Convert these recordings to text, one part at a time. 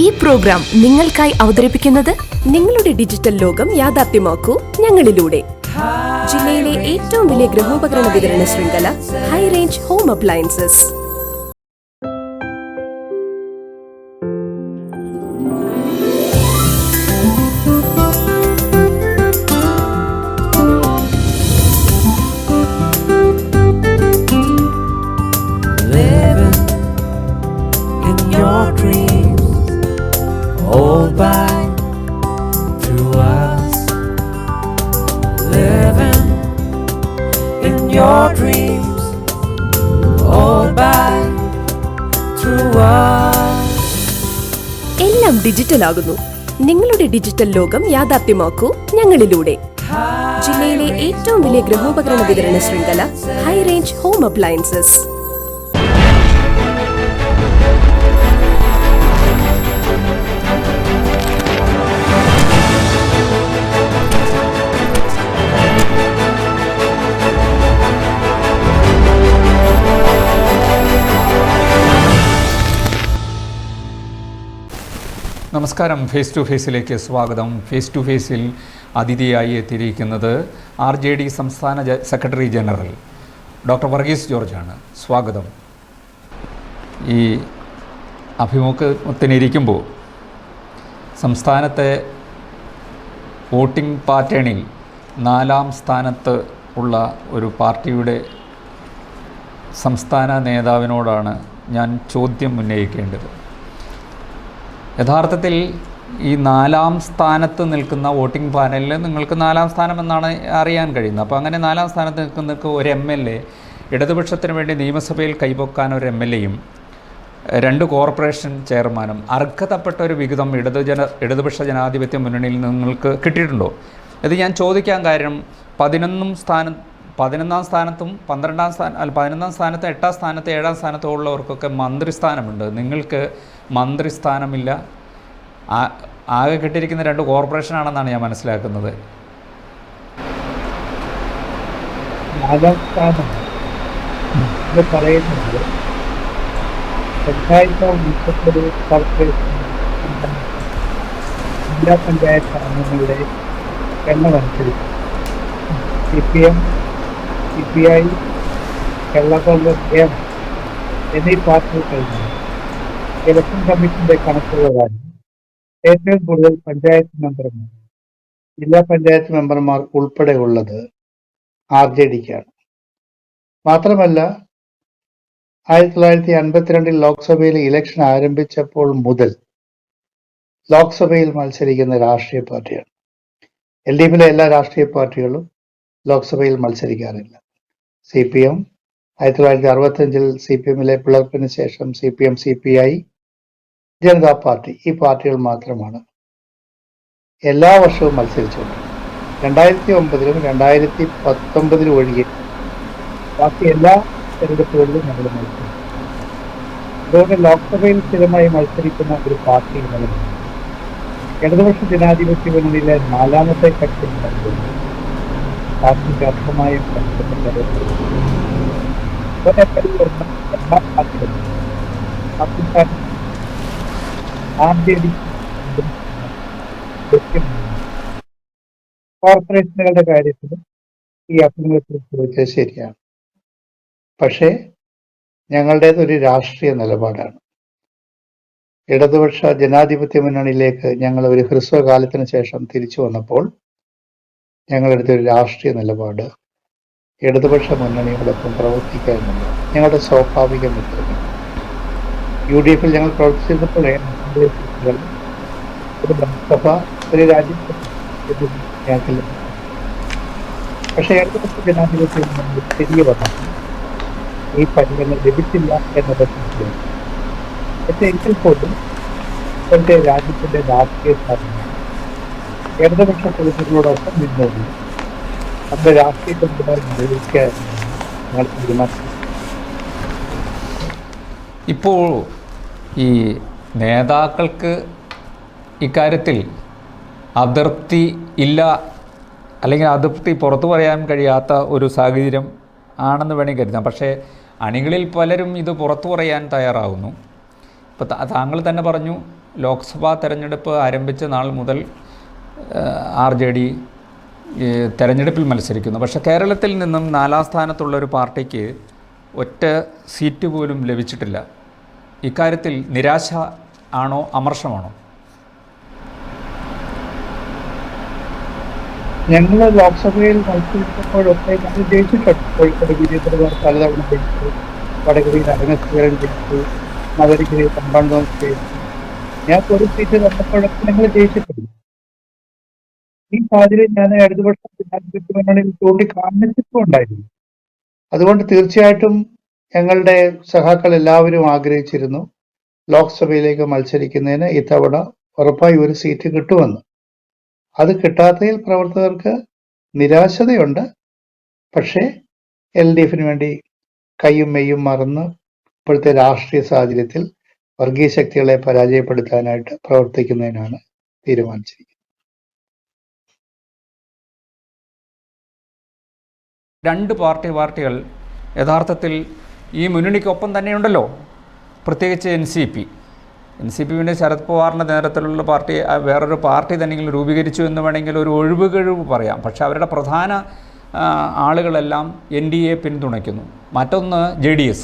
ഈ പ്രോഗ്രാം നിങ്ങൾക്കായി അവതരിപ്പിക്കുന്നത് നിങ്ങളുടെ ഡിജിറ്റൽ ലോകം യാഥാർത്ഥ്യമാക്കൂ ഞങ്ങളിലൂടെ. ജില്ലയിലെ ഏറ്റവും വലിയ ഗൃഹോപകരണ വിതരണ ശൃംഖല ഹൈ റേഞ്ച് ഹോം അപ്ലയൻസസ്. എല്ലാം ഡിജിറ്റൽ ആകുന്നു. നിങ്ങളുടെ ഡിജിറ്റൽ ലോകം യാഥാർത്ഥ്യമാക്കൂ ഞങ്ങളിലൂടെ. ജില്ലയിലെ ഏറ്റവും വലിയ ഗൃഹോപകരണ വിതരണ ശൃംഖല ഹൈ റേഞ്ച് ഹോം അപ്ലയൻസസ്. നമസ്കാരം. ഫേസ് ടു ഫേസിലേക്ക് സ്വാഗതം. ഫേസ് ടു ഫേസിൽ അതിഥിയായി എത്തിയിരിക്കുന്നത് RJD സംസ്ഥാന സെക്രട്ടറി ജനറൽ ഡോക്ടർ വർഗീസ് ജോർജാണ്. സ്വാഗതം. ഈ അഭിമുഖത്തിനിരിക്കുമ്പോൾ സംസ്ഥാനത്തെ വോട്ടിംഗ് പാറ്റേണിൽ 4ാം സ്ഥാനത്ത് ഉള്ള ഒരു പാർട്ടിയുടെ സംസ്ഥാന നേതാവിനോടാണ് ഞാൻ ചോദ്യം ഉന്നയിക്കേണ്ടത്. യഥാർത്ഥത്തിൽ ഈ 4ാം സ്ഥാനത്ത് നിൽക്കുന്ന വോട്ടിംഗ് പാനലിൽ നിങ്ങൾക്ക് 4ാം സ്ഥാനം എന്നാണ് അറിയാൻ കഴിയുന്നത്. അപ്പോൾ അങ്ങനെ 4ാം സ്ഥാനത്ത് നിൽക്കുന്നവർക്ക് ഒരു MLA, ഇടതുപക്ഷത്തിന് വേണ്ടി നിയമസഭയിൽ കൈപൊക്കാൻ ഒരു MLAയും 2 കോർപ്പറേഷൻ ചെയർമാനും, അർഹതപ്പെട്ട ഒരു വിഹിതം ഇടതുപക്ഷ ജനാധിപത്യ മുന്നണിയിൽ നിങ്ങൾക്ക് കിട്ടിയിട്ടുണ്ടോ? ഇത് ഞാൻ ചോദിക്കാൻ കാര്യം 11ാം സ്ഥാനത്തും 11ാം സ്ഥാനത്ത് 8ാം സ്ഥാനത്ത് 7ാം സ്ഥാനത്തും ഉള്ളവർക്കൊക്കെ മന്ത്രിസ്ഥാനമുണ്ട്. നിങ്ങൾക്ക് മന്ത്രിസ്ഥാനമില്ല. ആകെ കിട്ടിയിരിക്കുന്ന 2 കോർപ്പറേഷനാണെന്നാണ് ഞാൻ മനസ്സിലാക്കുന്നത്. 4ാം സ്ഥാനം എന്ന് പറയുന്നത് 2030 കോർപ്പറേഷൻ ജില്ലാ പഞ്ചായത്ത് അംഗങ്ങളുടെ എണ്ണമനുസരിച്ച് CPM, CPI, Kerala Congress M എന്നീ പാർട്ടികൾ കഴിഞ്ഞു ഇലക്ഷൻ കമ്മീഷന്റെ കണക്കുകളാണ് ഏറ്റവും കൂടുതൽ പഞ്ചായത്ത് മെമ്പർമാർ, ജില്ലാ പഞ്ചായത്ത് മെമ്പർമാർ ഉൾപ്പെടെ ഉള്ളത് RJDക്കാണ്. മാത്രമല്ല 1952 ലോക്സഭയിൽ ഇലക്ഷൻ ആരംഭിച്ചപ്പോൾ മുതൽ ലോക്സഭയിൽ മത്സരിക്കുന്ന രാഷ്ട്രീയ പാർട്ടിയാണ്. LDFിലെ എല്ലാ രാഷ്ട്രീയ പാർട്ടികളും ലോക്സഭയിൽ മത്സരിക്കാറില്ല. CPM 1965 CPMലെ പിളർപ്പിന് ശേഷം CPM, CPI, ജനതാ പാർട്ടി, ഈ പാർട്ടികൾ മാത്രമാണ് എല്ലാ വർഷവും മത്സരിച്ചുകൊണ്ടിരുന്നത്. 2009 2019 ഒഴികെ ബാക്കി എല്ലാ തെരഞ്ഞെടുപ്പുകളിലും നമ്മൾ മത്സരിച്ചു. അതുകൊണ്ട് ലോക്സഭയിൽ സ്ഥിരമായി മത്സരിക്കുന്ന ഒരു പാർട്ടി എന്നുള്ളത് ഇടതുപക്ഷ ജനാധിപത്യ മുന്നണിയിലെ 4ാമത്തെ കക്ഷി പാർട്ടിക്ക് അർഹമായ കോർപ്പറേഷനുകളുടെ കാര്യത്തിൽ ഈ അഭിമുഖത്തിൽ ചോദിച്ചത് ശരിയാണ്. പക്ഷേ ഞങ്ങളുടേത് ഒരു രാഷ്ട്രീയ നിലപാടാണ്. ഇടതുപക്ഷ ജനാധിപത്യ മുന്നണിയിലേക്ക് ഞങ്ങൾ ഒരു ഹ്രസ്വകാലത്തിന് ശേഷം തിരിച്ചു വന്നപ്പോൾ ഞങ്ങളെടുത്ത ഒരു രാഷ്ട്രീയ നിലപാട് ഇടതുപക്ഷ മുന്നണിയോടൊപ്പം പ്രവർത്തിക്കുക എന്നുള്ളത് ഞങ്ങളുടെ സ്വാഭാവിക മിത്രങ്ങൾ. UDFിൽ ഞങ്ങൾ പ്രവർത്തിച്ചിരുന്നപ്പോൾ ഒരു ലോക്സഭ ഒരു രാജ്യത്ത്, പക്ഷേ ഇടതുപക്ഷ ജനാധിപത്യ മുന്നണി തിരികെ വന്നപ്പോൾ ഈ പരിഗണന ലഭിച്ചില്ല എന്നത് മനസ്സിലായി. പക്ഷേ എങ്കിൽ പോലും ഇപ്പോഴത്തെ രാജ്യത്തിന്റെ രാഷ്ട്രീയ സാധനം ഇടതുപക്ഷ പ്രതിനിധികളോടൊപ്പം നിന്നോടി നമ്മുടെ രാഷ്ട്രീയ ബന്ധമായി നിർവഹിക്കാൻ ഞങ്ങൾ തീരുമാനിച്ചു. ഇപ്പോൾ ഈ നേതാക്കൾക്ക് ഇക്കാര്യത്തിൽ അതൃപ്തി ഇല്ല, അല്ലെങ്കിൽ അതൃപ്തി പുറത്തു പറയാൻ കഴിയാത്ത ഒരു സാഹചര്യം ആണെന്ന് വേണമെങ്കിൽ കരുതാം. പക്ഷേ അണികളിൽ പലരും ഇത് പുറത്തു പറയാൻ തയ്യാറാകുന്നു. ഇപ്പോൾ താങ്കൾ തന്നെ പറഞ്ഞു, ലോക്സഭാ തെരഞ്ഞെടുപ്പ് ആരംഭിച്ച നാൾ മുതൽ RJD തെരഞ്ഞെടുപ്പിൽ മത്സരിക്കുന്നു. പക്ഷേ കേരളത്തിൽ നിന്നും 4-ാം സ്ഥാനത്തുള്ളൊരു പാർട്ടിക്ക് ഒറ്റ സീറ്റ് പോലും ലഭിച്ചിട്ടില്ല. ഇക്കാര്യത്തിൽ നിരാശ ആണോ അമർഷമാണോ? ഞങ്ങൾ ലോക്സഭയിൽ മത്സരിച്ചപ്പോഴൊക്കെ ഞങ്ങൾ ജയിച്ചിട്ടുണ്ട്. കോഴിക്കോട് വിജയപ്രദാർ പലതവണ ജയിച്ചു, വടകരയിൽ അരങ്ങസ്വരം ജയിച്ചു, നവരിക്കരയിൽ കമ്പാണ്ടോം ജയിച്ചു. ഞാൻ ഒരു സീറ്റ് തന്നപ്പോഴൊക്കെ ഞങ്ങൾ ജയിച്ചിട്ടുണ്ട്. ഈ സാഹചര്യം ഞാൻ ഇടതുപക്ഷ ജനാധിപത്യ മുന്നണിയിൽ ചൂണ്ടിക്കാണിച്ചിട്ടുണ്ടായിരുന്നു. അതുകൊണ്ട് തീർച്ചയായിട്ടും ഞങ്ങളുടെ സഖാക്കൾ എല്ലാവരും ആഗ്രഹിച്ചിരുന്നു ലോക്സഭയിലേക്ക് മത്സരിക്കുന്നതിന് ഇത്തവണ ഉറപ്പായി ഒരു സീറ്റ് കിട്ടുമെന്ന്. അത് കിട്ടാത്തതിൽ പ്രവർത്തകർക്ക് നിരാശതയുണ്ട്. പക്ഷേ LDFന് വേണ്ടി കയ്യും മെയ്യും മറന്ന് ഇപ്പോഴത്തെ രാഷ്ട്രീയ സാഹചര്യത്തിൽ വർഗീയ ശക്തികളെ പരാജയപ്പെടുത്താനായിട്ട് പ്രവർത്തിക്കുന്നതിനാണ് തീരുമാനിച്ചിരിക്കുന്നത്. രണ്ട് പാർട്ടികൾ യഥാർത്ഥത്തിൽ ഈ മുന്നണിക്കൊപ്പം തന്നെയുണ്ടല്ലോ. പ്രത്യേകിച്ച് NCP പിന്നെ ശരത് പവാറിൻ്റെ നേതൃത്വത്തിലുള്ള പാർട്ടി വേറൊരു പാർട്ടി തന്നെ രൂപീകരിച്ചു എന്ന് വേണമെങ്കിൽ ഒരു ഒഴിവുകഴിവ് പറയാം. പക്ഷേ അവരുടെ പ്രധാന ആളുകളെല്ലാം NDA പിന്തുണയ്ക്കുന്നു. മറ്റൊന്ന് JDS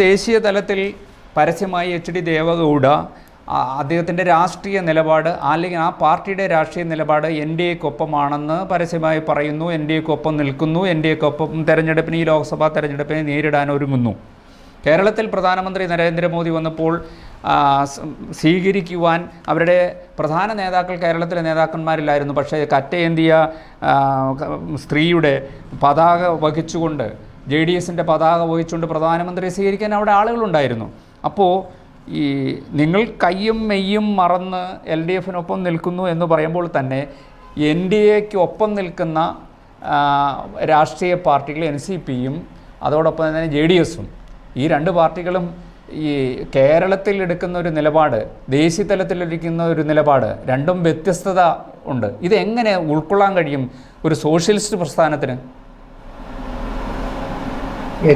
ദേശീയ തലത്തിൽ പരസ്യമായി HD ദേവഗൗഡ അദ്ദേഹത്തിൻ്റെ രാഷ്ട്രീയ നിലപാട് അല്ലെങ്കിൽ ആ പാർട്ടിയുടെ രാഷ്ട്രീയ നിലപാട് NDAക്കൊപ്പമാണെന്ന് പരസ്യമായി പറയുന്നു. NDAക്കൊപ്പം നിൽക്കുന്നു. NDAക്കൊപ്പം ഈ ലോക്സഭാ തെരഞ്ഞെടുപ്പിനെ നേരിടാൻ ഒരുങ്ങുന്നു. കേരളത്തിൽ പ്രധാനമന്ത്രി നരേന്ദ്രമോദി വന്നപ്പോൾ സ്വീകരിക്കുവാൻ അവരുടെ പ്രധാന നേതാക്കൾ കേരളത്തിലെ നേതാക്കന്മാരില്ലായിരുന്നു. പക്ഷേ കറ്റയേന്തിയ സ്ത്രീയുടെ പതാക വഹിച്ചുകൊണ്ട് JDSൻ്റെ പതാക വഹിച്ചുകൊണ്ട് പ്രധാനമന്ത്രിയെ സ്വീകരിക്കാൻ അവിടെ ആളുകളുണ്ടായിരുന്നു. അപ്പോൾ ഈ നിങ്ങൾ കയ്യും മെയ്യും മറന്ന് LDFനൊപ്പം നിൽക്കുന്നു എന്ന് പറയുമ്പോൾ തന്നെ NDAക്കൊപ്പം നിൽക്കുന്ന രാഷ്ട്രീയ പാർട്ടികൾ NCPയും അതോടൊപ്പം തന്നെ JDSഉം ഈ രണ്ട് പാർട്ടികളും ഈ കേരളത്തിൽ എടുക്കുന്ന ഒരു നിലപാട് ദേശീയ തലത്തിലെടുക്കുന്ന ഒരു നിലപാട് രണ്ടും വ്യത്യസ്തത ഉണ്ട്. ഇതെങ്ങനെ ഉൾക്കൊള്ളാൻ കഴിയും ഒരു സോഷ്യലിസ്റ്റ് പ്രസ്ഥാനത്തിന്?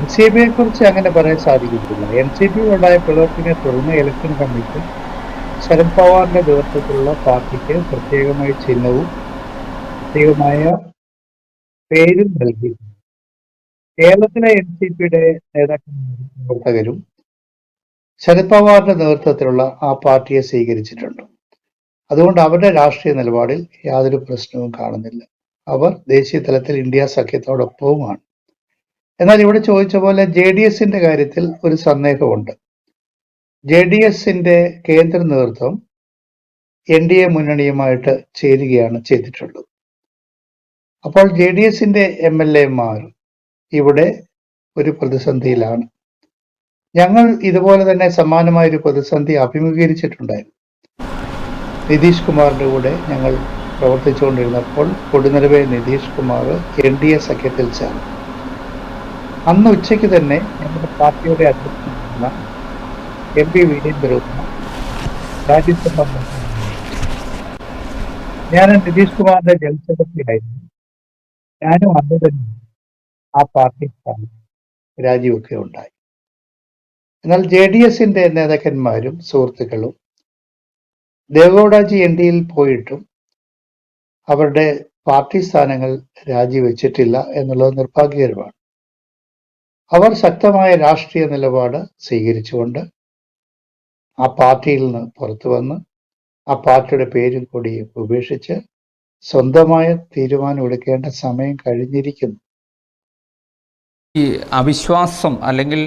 NCPയെ കുറിച്ച് അങ്ങനെ പറയാൻ സാധിക്കത്തില്ല. NCP ഉണ്ടായ പിളർപ്പിനെ തുടർന്ന് ഇലക്ഷൻ കമ്മിറ്റി ശരത് പവാറിന്റെ നേതൃത്വത്തിലുള്ള പാർട്ടിക്ക് പ്രത്യേകമായ ചിഹ്നവും പ്രത്യേകമായ പേരും നൽകി. കേരളത്തിലെ NCPയുടെ നേതാക്കന്മാരും പ്രവർത്തകരും ശരത് പവാറിന്റെ നേതൃത്വത്തിലുള്ള ആ പാർട്ടിയെ സ്വീകരിച്ചിട്ടുണ്ട്. അതുകൊണ്ട് അവരുടെ രാഷ്ട്രീയ നിലപാടിൽ യാതൊരു പ്രശ്നവും കാണുന്നില്ല. അവർ ദേശീയ തലത്തിൽ ഇന്ത്യ സഖ്യത്തോടൊപ്പവുമാണ്. എന്നാൽ ഇവിടെ ചോദിച്ച പോലെ JDSന്റെ കാര്യത്തിൽ ഒരു സന്ദേഹമുണ്ട്. JDSന്റെ കേന്ദ്ര നേതൃത്വം NDA മുന്നണിയുമായിട്ട് ചേരുകയാണ് ചെയ്തിട്ടുള്ളത്. അപ്പോൾ JDSന്റെ MLAമാർ ഇവിടെ ഒരു പ്രതിസന്ധിയിലാണ്. ഞങ്ങൾ ഇതുപോലെ തന്നെ സമാനമായൊരു പ്രതിസന്ധി അഭിമുഖീകരിച്ചിട്ടുണ്ടായിരുന്നു. നിതീഷ് കുമാറിന്റെ കൂടെ ഞങ്ങൾ പ്രവർത്തിച്ചുകൊണ്ടിരുന്നപ്പോൾ കൊടുങ്ങല്ലൂരിലെ നിതീഷ് കുമാർ NDA സഖ്യത്തിൽ ചേർന്നു. അന്ന് ഉച്ചയ്ക്ക് തന്നെ ഞങ്ങളുടെ പാർട്ടിയുടെ അധ്യക്ഷനായിരുന്ന MP വീരേന്ദ്രകുമാർ രാജ്യസഭ ഞാൻ നിതീഷ് കുമാറിന്റെ ജനറൽ സെക്രട്ടറി ആയിരുന്നു. ഞാനും അന്ന് തന്നെ ആ പാർട്ടി രാജിവൊക്കെ ഉണ്ടായി. എന്നാൽ JDSന്റെ നേതാക്കന്മാരും സുഹൃത്തുക്കളും ദേവഗൗഡജി NDAയിൽ പോയിട്ടും അവരുടെ പാർട്ടി സ്ഥാനങ്ങൾ രാജിവെച്ചിട്ടില്ല എന്നുള്ളത് നിർഭാഗ്യകരമാണ്. അവർ ശക്തമായ രാഷ്ട്രീയ നിലപാട് സ്വീകരിച്ചുകൊണ്ട് ആ പാർട്ടിയിൽ നിന്ന് പുറത്തു വന്ന് ആ പാർട്ടിയുടെ പേരും കൂടി ഉപേക്ഷിച്ച് സ്വന്തമായ തീരുമാനം എടുക്കേണ്ട സമയം കഴിഞ്ഞിരിക്കുന്നു. ഈ അവിശ്വാസം അല്ലെങ്കിൽ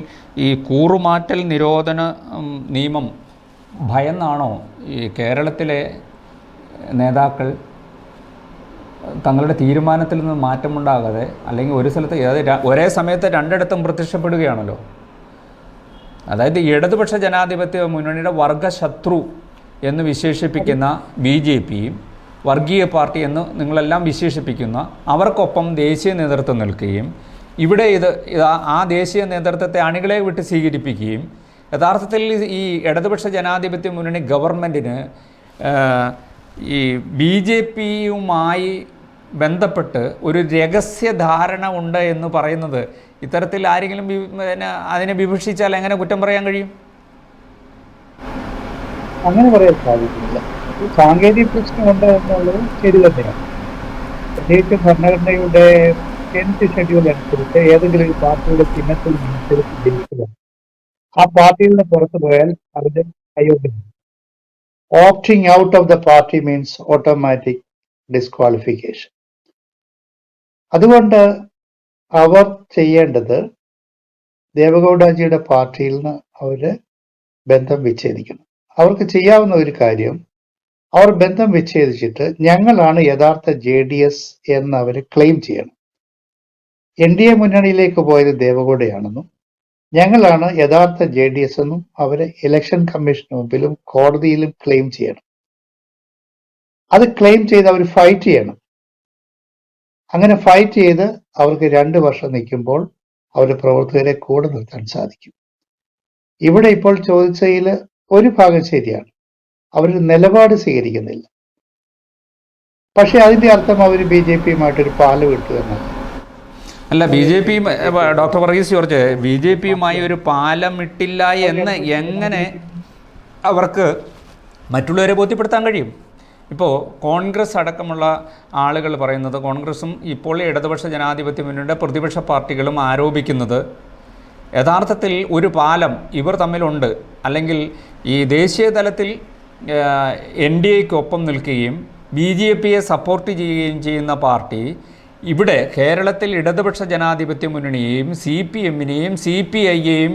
ഈ കൂറുമാറ്റൽ നിരോധന നിയമം ഭയന്നാണോ ഈ കേരളത്തിലെ നേതാക്കൾ തങ്ങളുടെ തീരുമാനത്തിൽ നിന്ന് മാറ്റമുണ്ടാകാതെ അല്ലെങ്കിൽ ഒരു സ്ഥലത്ത് ഒരേ സമയത്ത് രണ്ടിടത്തും പ്രത്യക്ഷപ്പെടുകയാണല്ലോ? അതായത് ഇടതുപക്ഷ ജനാധിപത്യ മുന്നണിയുടെ വർഗശത്രു എന്ന് വിശേഷിപ്പിക്കുന്ന BJPയും വർഗീയ പാർട്ടി എന്ന് നിങ്ങളെല്ലാം വിശേഷിപ്പിക്കുന്ന അവർക്കൊപ്പം ദേശീയ നേതൃത്വം നിൽക്കുകയും ഇവിടെ ആ ദേശീയ നേതൃത്വത്തെ അണികളെ വിട്ട് സ്വീകരിപ്പിക്കുകയും യഥാർത്ഥത്തിൽ ഈ ഇടതുപക്ഷ ജനാധിപത്യ മുന്നണി ഗവൺമെൻറ്റിന് ഈ BJPയുമായി ബന്ധപ്പെട്ട് ഒരു രഹസ്യധാരണ ഉണ്ട് എന്ന് പറയുന്നത് ഇത്തരത്തിൽ ആരെങ്കിലും അതിനെ വിഭജിച്ചാൽ എങ്ങനെ കുറ്റം പറയാൻ കഴിയും? അങ്ങനെ പറയാൻ സാധിക്കില്ല. ഒരു സാങ്കേതിക പ്രശ്നമുണ്ട് എന്നുള്ളത് ശരി തന്നെയാണ്. പ്രത്യേകിച്ച് ഭരണഘടനയുടെ 10th ഷെഡ്യൂൾ അനുസരിച്ച് ഏതെങ്കിലും ഒരു പാർട്ടിയുടെ ചിഹ്നത്തിൽ മത്സരിച്ച് ജയിക്കുക ആ പാർട്ടിയിൽ നിന്ന് പുറത്തു പോയാൽ അതിന്റെ അയോഗ്യത. Opting out of the party means automatic disqualification. അതുകൊണ്ട് അവർ ചെയ്യേണ്ടത് ദേവഗൌഡാജിയുടെ പാർട്ടിയിൽ നിന്ന് അവര് ബന്ധം വിച്ഛേദിക്കണം. അവർക്ക് ചെയ്യാവുന്ന ഒരു കാര്യം, അവർ ബന്ധം വിച്ഛേദിച്ചിട്ട് ഞങ്ങളാണ് യഥാർത്ഥ JDS എന്ന് അവർ ക്ലെയിം ചെയ്യണം. NDA മുന്നണിയിലേക്ക് പോയത് ദേവഗൌഡയാണെന്നും ഞങ്ങളാണ് യഥാർത്ഥ JDS എന്നും അവര് ഇലക്ഷൻ കമ്മീഷന് മുമ്പിലും കോടതിയിലും ക്ലെയിം ചെയ്യണം. അത് ക്ലെയിം ചെയ്ത് അവർ ഫൈറ്റ് ചെയ്യണം. അങ്ങനെ ഫൈറ്റ് ചെയ്ത് അവർക്ക് 2 വർഷം നിൽക്കുമ്പോൾ അവരുടെ പ്രവർത്തകരെ കൂടെ നിർത്താൻ സാധിക്കും. ഇവിടെ ഇപ്പോൾ ചോദിച്ചതിൽ ഒരു ഭാഗം ശരിയാണ്, അവർ നിലപാട് സ്വീകരിക്കുന്നില്ല. പക്ഷെ അതിന്റെ അർത്ഥം അവർ BJPയുമായിട്ടൊരു പാലം ഇട്ടു എന്നാണ്. അല്ല, BJP ഡോക്ടർ വർഗീസ് ജോർജ് BJPയുമായി ഒരു പാലം ഇട്ടില്ല എന്ന് എങ്ങനെ അവർക്ക് മറ്റുള്ളവരെ ബോധ്യപ്പെടുത്താൻ കഴിയും? ഇപ്പോൾ കോൺഗ്രസ് അടക്കമുള്ള ആളുകൾ പറയുന്നത്, കോൺഗ്രസും ഇപ്പോൾ ഇടതുപക്ഷ ജനാധിപത്യ മുന്നണിയുടെ പ്രതിപക്ഷ പാർട്ടികളും ആരോപിക്കുന്നത് യഥാർത്ഥത്തിൽ ഒരു പാലം ഇവർ തമ്മിലുണ്ട്, അല്ലെങ്കിൽ ഈ ദേശീയ തലത്തിൽ NDAയ്ക്കൊപ്പം നിൽക്കുകയും BJPയെ സപ്പോർട്ട് ചെയ്യുകയും ചെയ്യുന്ന പാർട്ടി ഇവിടെ കേരളത്തിൽ ഇടതുപക്ഷ ജനാധിപത്യ മുന്നണിയെയും CPMനെയും CPIയെയും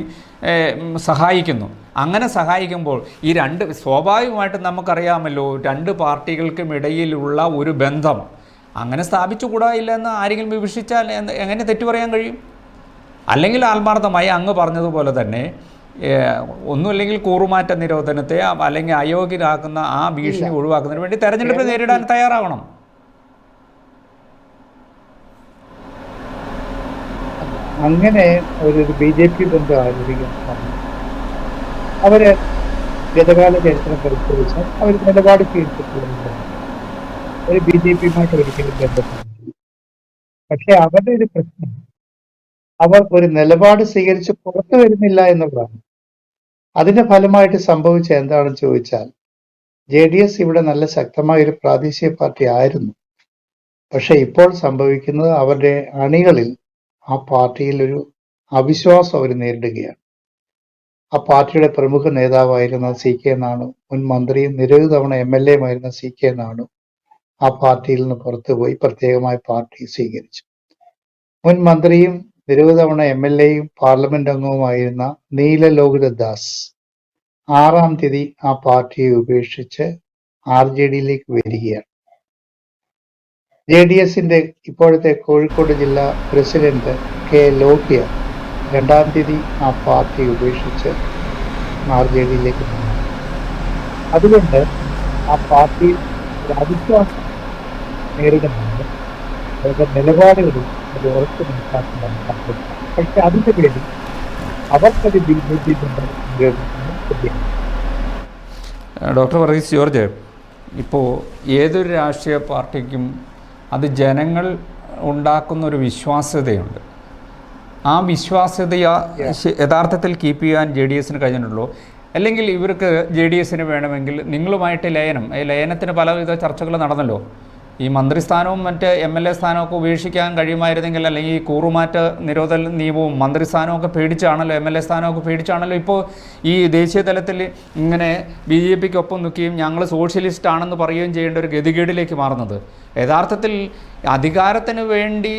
സഹായിക്കുന്നു. അങ്ങനെ സഹായിക്കുമ്പോൾ ഈ സ്വാഭാവികമായിട്ടും നമുക്കറിയാമല്ലോ, 2 പാർട്ടികൾക്കും ഇടയിലുള്ള ഒരു ബന്ധം അങ്ങനെ സ്ഥാപിച്ചുകൂടാ ഇല്ലെന്ന് ആരെങ്കിലും വിമർശിച്ചാൽ എങ്ങനെ തെറ്റു പറയാൻ കഴിയും? അല്ലെങ്കിൽ ആത്മാർത്ഥമായി അങ്ങ് പറഞ്ഞതുപോലെ തന്നെ ഒന്നുമില്ലെങ്കിൽ കൂറുമാറ്റ നിരോധനത്തെ അല്ലെങ്കിൽ അയോഗ്യരാക്കുന്ന ആ ഭീഷണി ഒഴിവാക്കുന്നതിന് വേണ്ടി തെരഞ്ഞെടുപ്പ് നേരിടാൻ തയ്യാറാവണം. അങ്ങനെ ഒരു BJP ബന്ധം ആരോപിക്കുന്നു. അവര് ഗതകാല ചരിത്രം പരിശോധിച്ചാൽ അവർ നിലപാട് സ്വീകരിച്ചിട്ടുള്ളത് ഒരു BJPയുമായിട്ട് ഒരിക്കലും ബന്ധപ്പെട്ടിട്ടില്ല. പക്ഷെ അവരുടെ ഒരു പ്രശ്നം, അവർ ഒരു നിലപാട് സ്വീകരിച്ച് പുറത്തു വരുന്നില്ല എന്നുള്ളതാണ്. അതിന്റെ ഫലമായിട്ട് സംഭവിച്ച എന്താണെന്ന് ചോദിച്ചാൽ, JDS ഇവിടെ നല്ല ശക്തമായ ഒരു പ്രാദേശിക പാർട്ടി ആയിരുന്നു. പക്ഷെ ഇപ്പോൾ സംഭവിക്കുന്നത് അവരുടെ അണികളിൽ ആ പാർട്ടിയിൽ ഒരു അവിശ്വാസം അവർ നേരിടുകയാണ്. ആ പാർട്ടിയുടെ പ്രമുഖ നേതാവായിരുന്ന CK നാണു, മുൻ മന്ത്രിയും നിരവധി തവണ MLAയുമായിരുന്ന CK നാണു ആ പാർട്ടിയിൽ നിന്ന് പുറത്തുപോയി പ്രത്യേകമായ പാർട്ടി സ്വീകരിച്ചു. മുൻ മന്ത്രിയും നിരവധി തവണ MLAയും പാർലമെന്റ് അംഗവുമായിരുന്ന നീല ലോഹിതദാസ് 6-ാം തീയതി ആ പാർട്ടിയെ ഉപേക്ഷിച്ച് RJDയിലേക്ക് വരികയാണ്. JDSന്റെ ഇപ്പോഴത്തെ കോഴിക്കോട് ജില്ലാ പ്രസിഡന്റ് K. ലോഹിയ 2-ാം തീയതി ആ പാർട്ടി ഉപേക്ഷിച്ച് RJDയിലേക്ക് വന്നു. അതുകൊണ്ട് ആ പാർട്ടി ഒരു അവിശ്വാസം നേരിടുന്നുണ്ട്. അവരുടെ നിലപാടുകളിൽ അത് ഉറച്ചു നിൽക്കാത്തതാണ് സംഭവിച്ചത്. പക്ഷെ അതിന്റെ പേരിൽ അവർക്കത് BJP ബന്ധം ശരിയാണ്. ഡോക്ടർ വർഗീസ് ജോർജ്, ഇപ്പോൾ ഏതൊരു രാഷ്ട്രീയ പാർട്ടിക്കും അത് ജനങ്ങൾ ഉണ്ടാക്കുന്ന ഒരു വിശ്വാസ്യതയുണ്ട്. ആ വിശ്വാസ്യത യഥാർത്ഥത്തിൽ കീപ്പ് ചെയ്യാൻ JDSന് കഴിഞ്ഞിട്ടുള്ളൂ. അല്ലെങ്കിൽ ഇവർക്ക് JDSന് വേണമെങ്കിൽ നിങ്ങളുമായിട്ട് ലയനത്തിന് പലവിധ ചർച്ചകൾ നടന്നല്ലോ. ഈ മന്ത്രിസ്ഥാനവും മറ്റ് MLA സ്ഥാനമൊക്കെ ഉപേക്ഷിക്കാൻ കഴിയുമായിരുന്നെങ്കിൽ, അല്ലെങ്കിൽ ഈ കൂറുമാറ്റ നിരോധന നിയമവും മന്ത്രിസ്ഥാനമൊക്കെ പേടിച്ചാണല്ലോ, MLA സ്ഥാനമൊക്കെ പേടിച്ചാണല്ലോ ഇപ്പോൾ ഈ ദേശീയ തലത്തിൽ ഇങ്ങനെ BJPക്കൊപ്പം നിൽക്കുകയും ഞങ്ങൾ സോഷ്യലിസ്റ്റ് ആണെന്ന് പറയുകയും ചെയ്യേണ്ട ഒരു ഗതികേടിലേക്ക് മാറുന്നത്. യഥാർത്ഥത്തിൽ അധികാരത്തിന് വേണ്ടി